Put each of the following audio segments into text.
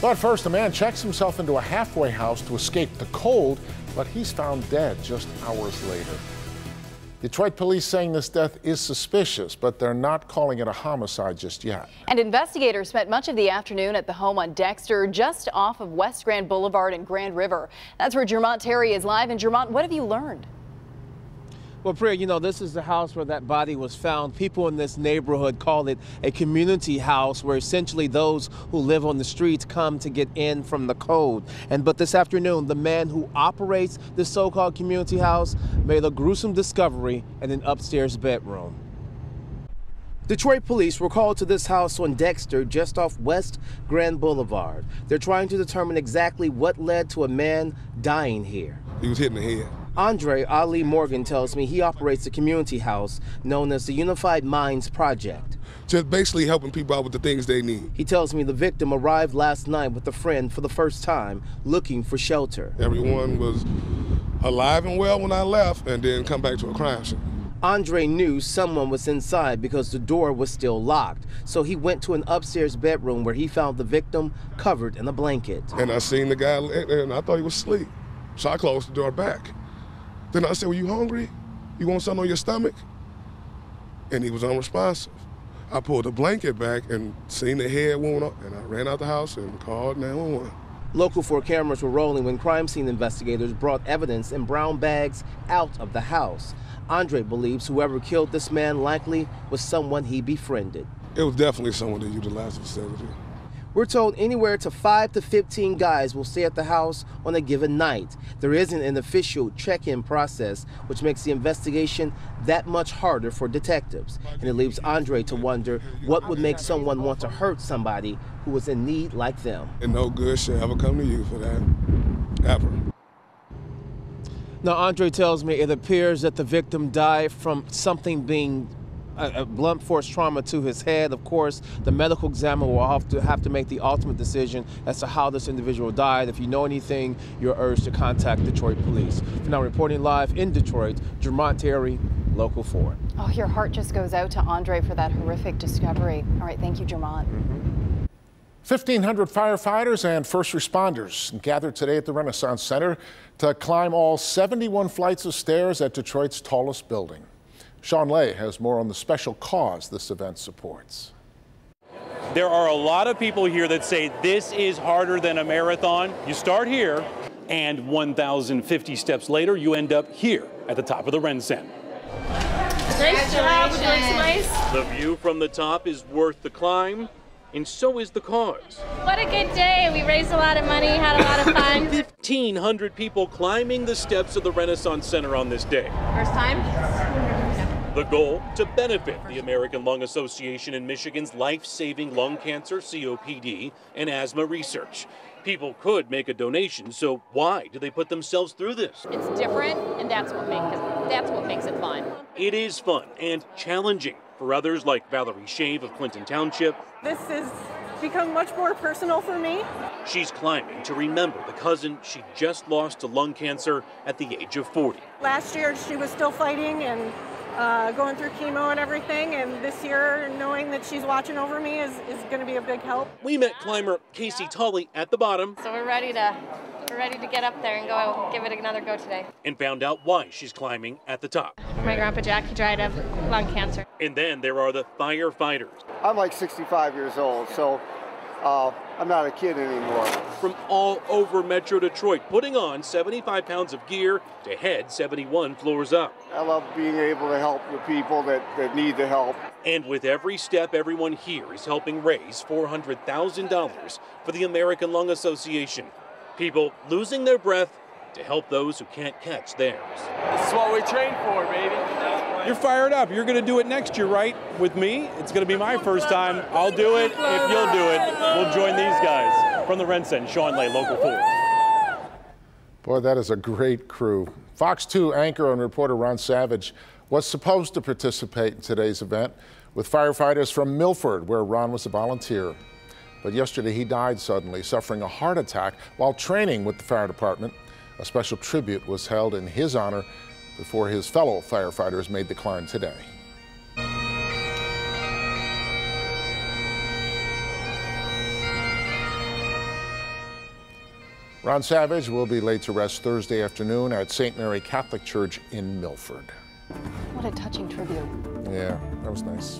But first, a man checks himself into a halfway house to escape the cold, but he's found dead just hours later. Detroit police saying this death is suspicious, but they're not calling it a homicide just yet. And investigators spent much of the afternoon at the home on Dexter, just off of West Grand Boulevard and Grand River. That's where Jermont Terry is live. And Jermont, what have you learned? Well, Priya, you know, this is the house where that body was found. People in this neighborhood call it a community house where essentially those who live on the streets come to get in from the cold. But this afternoon, the man who operates this so-called community house made a gruesome discovery in an upstairs bedroom. Detroit police were called to this house on Dexter, just off West Grand Boulevard. They're trying to determine exactly what led to a man dying here. He was hit in the head. Andre Ali Morgan tells me he operates a community house known as the Unified Minds Project. Just basically helping people out with the things they need. He tells me the victim arrived last night with a friend for the first time, looking for shelter. Everyone was alive and well when I left, and then come back to a crime scene. Andre knew someone was inside because the door was still locked, so he went to an upstairs bedroom where he found the victim covered in a blanket. And I seen the guy, and I thought he was asleep, so I closed the door back. Then I said, "Were you hungry? You want something on your stomach?" And he was unresponsive. I pulled the blanket back and seen the head wound up, and I ran out the house and called 911. Local 4 cameras were rolling when crime scene investigators brought evidence in brown bags out of the house. Andre believes whoever killed this man likely was someone he befriended. It was definitely someone that utilized the facility. We're told anywhere to 5 to 15 guys will stay at the house on a given night. There isn't an official check-in process, which makes the investigation that much harder for detectives. And it leaves Andre to wonder what would make someone want to hurt somebody who was in need like them. And no good should ever come to you for that, ever. Now, Andre tells me it appears that the victim died from something being a blunt force trauma to his head. Of course, the medical examiner will have to make the ultimate decision as to how this individual died. If you know anything, you're urged to contact Detroit police. For now, reporting live in Detroit, Jermont Terry, Local 4. Oh, your heart just goes out to Andre for that horrific discovery. All right, thank you, Jermont. 1,500 firefighters and first responders gathered today at the Renaissance Center to climb all 71 flights of stairs at Detroit's tallest building. Sean Lay has more on the special cause this event supports. There are a lot of people here that say this is harder than a marathon. You start here, and 1,050 steps later, you end up here at the top of the Ren Center. Nice job. Would you like some ice? The view from the top is worth the climb, and so is the cause. What a good day. We raised a lot of money, had a lot of fun. 1,500 people climbing the steps of the Renaissance Center on this day. First time? The goal, to benefit the American Lung Association in Michigan's life-saving lung cancer, COPD, and asthma research. People could make a donation, so why do they put themselves through this? It's different, and that's what makes it fun. It is fun and challenging for others like Valerie Shave of Clinton Township. This has become much more personal for me. She's climbing to remember the cousin she just lost to lung cancer at the age of 40. Last year she was still fighting and going through chemo and everything, and this year knowing that she's watching over me is going to be a big help. We met climber Casey Tully at the bottom. So we're ready to get up there and go give it another go today. And found out why she's climbing at the top. My grandpa Jack, he died of lung cancer. And then there are the firefighters. I'm like 65 years old, so I'm not a kid anymore. From all over Metro Detroit, putting on 75 pounds of gear to head 71 floors up. I love being able to help the people that need the help. And with every step, everyone here is helping raise $400,000 for the American Lung Association. People losing their breath to help those who can't catch theirs. This is what we train for, baby. You're fired up. You're going to do it next year, right? With me? It's going to be my first time. I'll do it. If you'll do it, we'll join these guys. From the Ren Center, Sean Lay, Local 4. Boy, that is a great crew. Fox 2 anchor and reporter Ron Savage was supposed to participate in today's event with firefighters from Milford, where Ron was a volunteer. But yesterday he died suddenly, suffering a heart attack while training with the fire department. A special tribute was held in his honor before his fellow firefighters made the climb today. Ron Savage will be laid to rest Thursday afternoon at St. Mary Catholic Church in Milford. What a touching tribute. Yeah, that was nice.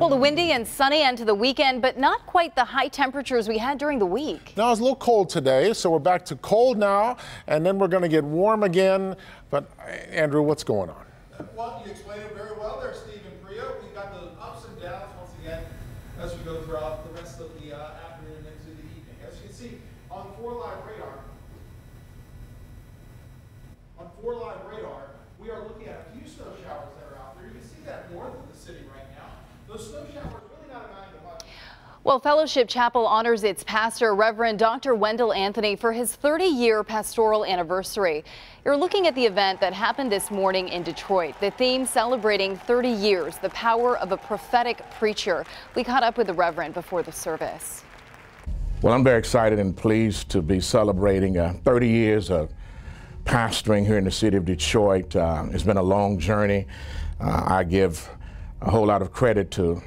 Well, a windy and sunny end to the weekend, but not quite the high temperatures we had during the week. Now, it's a little cold today, so we're back to cold now, and then we're going to get warm again. But, Andrew, what's going on? Well, you explained it very well there, Steve and Priya. We've got the ups and downs once again as we go throughout the rest of the afternoon and into the evening. As you can see on 4 Live radar, we are looking at a few snow showers that are out there. You can see that north of the city right now. Those snow showers really not amounting to much. Well, Fellowship Chapel honors its pastor, Reverend Dr. Wendell Anthony, for his 30-year pastoral anniversary. You're looking at the event that happened this morning in Detroit. The theme celebrating 30 years, the power of a prophetic preacher. We caught up with the Reverend before the service. Well, I'm very excited and pleased to be celebrating 30 years of pastoring here in the city of Detroit. It's been a long journey. I give a whole lot of credit to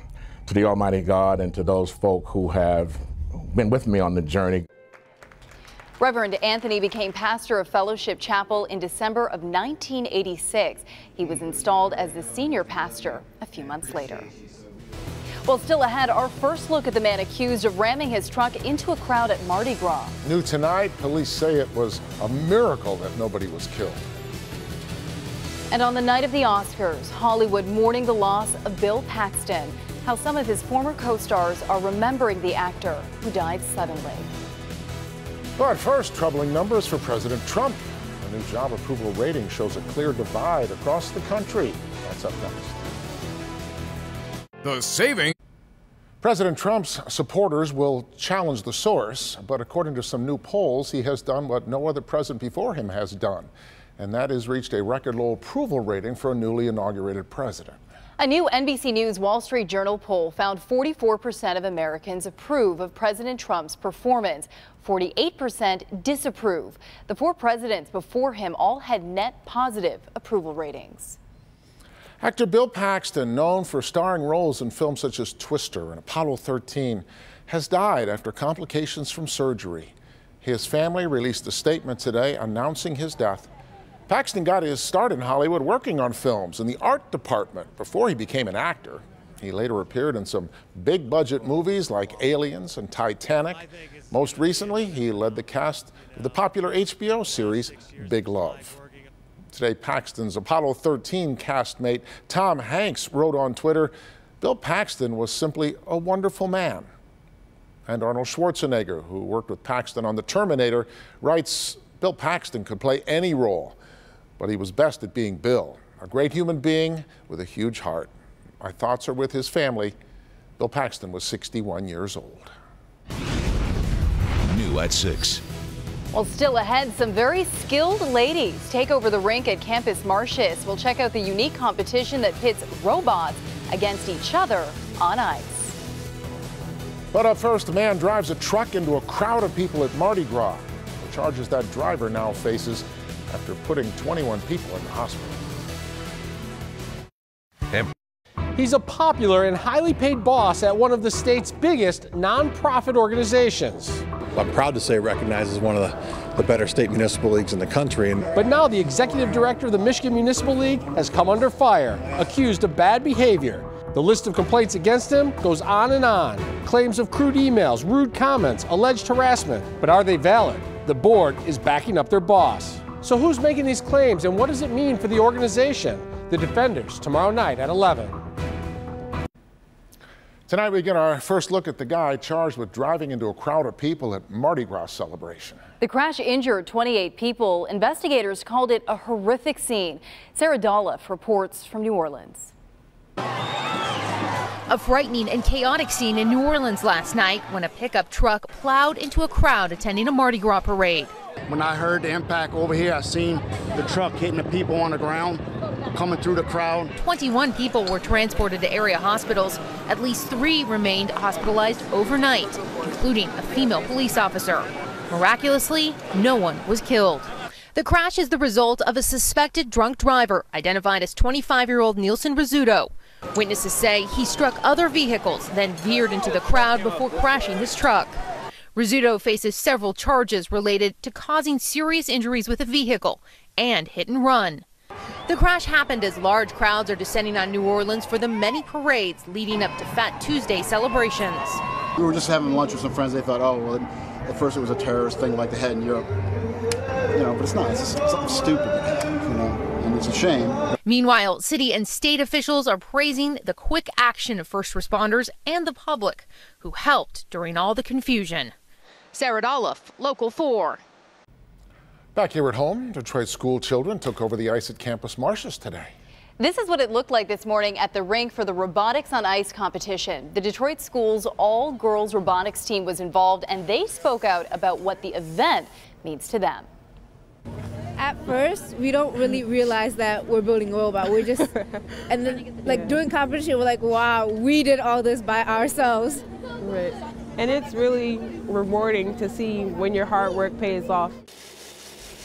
the Almighty God and to those folk who have been with me on the journey. Reverend Anthony became pastor of Fellowship Chapel in December of 1986. He was installed as the senior pastor a few months later. Well, still ahead, our first look at the man accused of ramming his truck into a crowd at Mardi Gras. New tonight, police say it was a miracle that nobody was killed. And on the night of the Oscars, Hollywood mourning the loss of Bill Paxton. How some of his former co-stars are remembering the actor who died suddenly. But first, troubling numbers for President Trump. A new job approval rating shows a clear divide across the country. That's up next. The saving. President Trump's supporters will challenge the source, but according to some new polls, he has done what no other president before him has done, and that is reached a record low approval rating for a newly inaugurated president. A new NBC News Wall Street Journal poll found 44% of Americans approve of President Trump's performance. 48% disapprove. The 4 presidents before him all had net positive approval ratings. Actor Bill Paxton, known for starring roles in films such as Twister and Apollo 13, has died after complications from surgery. His family released a statement today announcing his death. Paxton got his start in Hollywood working on films in the art department before he became an actor. He later appeared in some big-budget movies like Aliens and Titanic. Most recently, he led the cast of the popular HBO series Big Love. Today, Paxton's Apollo 13 castmate Tom Hanks wrote on Twitter, "Bill Paxton was simply a wonderful man." And Arnold Schwarzenegger, who worked with Paxton on The Terminator, writes, "Bill Paxton could play any role, but he was best at being Bill, a great human being with a huge heart. My thoughts are with his family." Bill Paxton was 61 years old. New at 6. Well, still ahead, some very skilled ladies take over the rink at Campus Martius. We'll check out the unique competition that pits robots against each other on ice. But up first, a man drives a truck into a crowd of people at Mardi Gras. The charges that driver now faces after putting 21 people in the hospital. He's a popular and highly paid boss at one of the state's biggest nonprofit organizations. I'm proud to say it recognizes one of the better state municipal leagues in the country. But now the executive director of the Michigan Municipal League has come under fire, accused of bad behavior. The list of complaints against him goes on and on. Claims of crude emails, rude comments, alleged harassment. But are they valid? The board is backing up their boss. So who's making these claims and what does it mean for the organization? The Defenders, tomorrow night at 11. Tonight we get our first look at the guy charged with driving into a crowd of people at Mardi Gras celebration. The crash injured 28 people. Investigators called it a horrific scene. Sarah Dolliff reports from New Orleans. A frightening and chaotic scene in New Orleans last night when a pickup truck plowed into a crowd attending a Mardi Gras parade. When I heard the impact over here, I seen the truck hitting the people on the ground, coming through the crowd. 21 people were transported to area hospitals. At least 3 remained hospitalized overnight, including a female police officer. Miraculously, no one was killed. The crash is the result of a suspected drunk driver, identified as 25-year-old Nielsen Rizzuto. Witnesses say he struck other vehicles, then veered into the crowd before crashing his truck. Rizzuto faces several charges related to causing serious injuries with a vehicle and hit and run. The crash happened as large crowds are descending on New Orleans for the many parades leading up to Fat Tuesday celebrations. We were just having lunch with some friends. They thought, oh, well, at first it was a terrorist thing like they had in Europe. You know, but it's not. It's just something stupid, you know, and it's a shame. Meanwhile, city and state officials are praising the quick action of first responders and the public who helped during all the confusion. Sarah Dolph, Local 4. Back here at home, Detroit school children took over the ice at Campus Martius today. This is what it looked like this morning at the rink for the Robotics on Ice competition. The Detroit School's all-girls robotics team was involved, and they spoke out about what the event means to them. At first, we don't really realize that we're building a robot. We're just, and then like during competition, we're like, wow, we did all this by ourselves. Right. And it's really rewarding to see when your hard work pays off.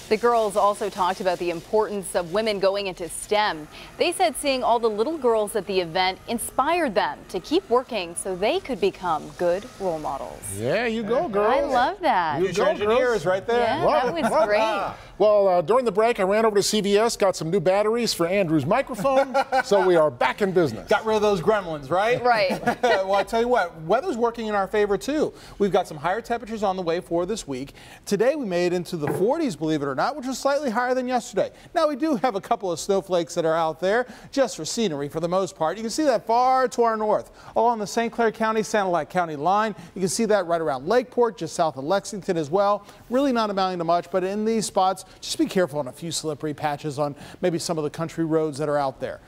The girls also talked about the importance of women going into STEM. They said seeing all the little girls at the event inspired them to keep working so they could become good role models. Yeah, you go, girls. I love that. Future engineers right there. Yeah, that was great. Well, during the break, I ran over to CVS, got some new batteries for Andrew's microphone, so we are back in business. Got rid of those gremlins, right? Right. Well, I tell you what, weather's working in our favor, too. We've got some higher temperatures on the way for this week. Today, we made it into the 40s, believe it or not, which was slightly higher than yesterday. Now, we do have a couple of snowflakes that are out there, just for scenery for the most part. You can see that far to our north, along the St. Clair County, Sanilac County line. You can see that right around Lakeport, just south of Lexington as well. Really not amounting to much, but in these spots, just be careful on a few slippery patches on maybe some of the country roads that are out there.